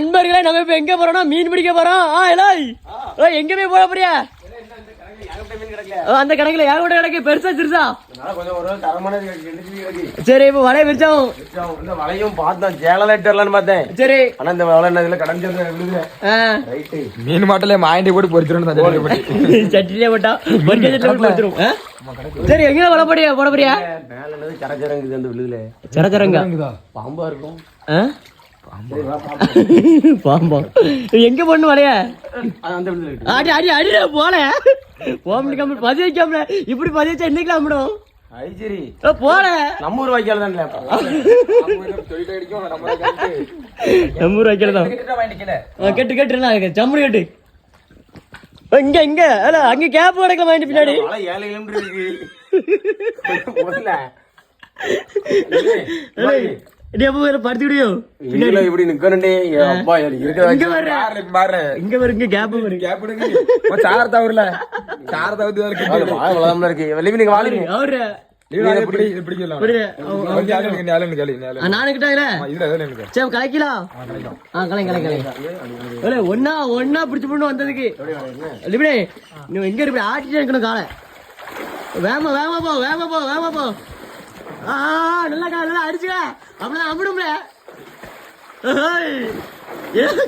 நண்பர்களே நம்ம இப்ப எங்க போறோம்னா மீன் பிடிக்க போறோம். எங்க போய் போக போறியா? அந்த கணக்குல யாரோட கிடக்கு பெருசா சிறுசா? சரி இப்ப வலைய விரிச்சாவும் வலையும் பார்த்தேன் ஜேலன்னு பார்த்தேன். சரி ஆனா இந்த வலை என்னதுல கடந்து மீன் மாட்டல மாயண்டி போட்டு பொறிச்சிடும் சட்டிலே போட்டா பொறிச்சிடும். சரி எங்க வலை போட போறியா? மேல சரச்சரங்கு அந்த விழுதுல சரச்சரங்கா பாம்பா இருக்கும். பாம்பா எங்க பொண்ணு வலைய அடி அடி அடி போல பதி வைக்காமல இப்படி பதி வச்சா என்னைக்கு ஆம்பிடும் போல நம்ம ஊர் வாய்க்கால தான் நம்ம ஊர் வாய்க்கால தான் கெட்டு கெட்டு சம்பு கெட்டு இங்க இங்க அங்க கேப் கிடக்கல வாங்கிட்டு பின்னாடி 7 கிலோமீட்டர் இருக்கு. படுத்துக்கிடியோ இப்படி நிக்கணுண்டே ஒன்னா ஒன்னா பிடிச்சு போட்டு வந்ததுக்கு எங்க இருக்கு ஆட்டிட்டு இருக்கணும் காலை வேமா வேமா போ வேமா போ வேமா போ நல்லா நல்லா அடிச்சுக்க அப்படின்னா அம்பிடும்ல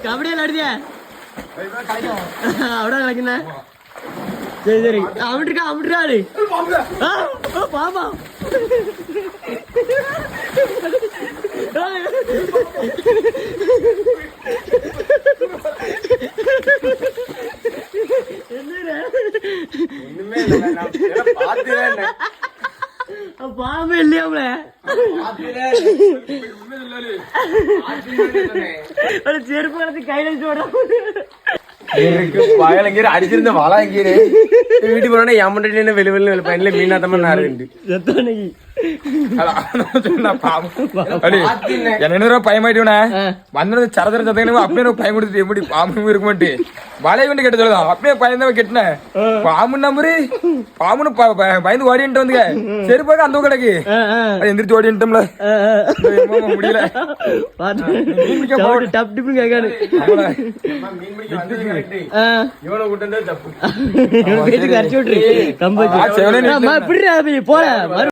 கபடியில் அடிச்சிய அப்படியே கலைக்குண்ண சரி சரி அமிட்டுருக்கா அமிட்டுருக்காரு பாப்பா பாம்பு இல்லையாம்ல செருப்பு கடத்து கையில பகலங்கீரை அடிச்சிருந்த வாழாங்கீரை வீட்டுக்கு போனா எம்மன் வெளி வெளில பையன்ல மீனாத்தமா நாருண்டு என்ன பயமாயிட்டே வந்து சரதர சத்தங்க அப்படியே பயம் கொடுத்துட்டு எப்படி பாம்பு இருக்க மாட்டேன் வலைய கொண்டு கெட்ட சொல்லுதான் அப்படியே பயந்தான் கெட்டினேன் பாம்பு நம்பரு பாம்புன்னு பயந்து ஓடிட்டு வந்துங்க சரி பார்க்க அந்த கிடக்கு எந்திரிச்சு ஓடிட்டோம்ல முடியல போல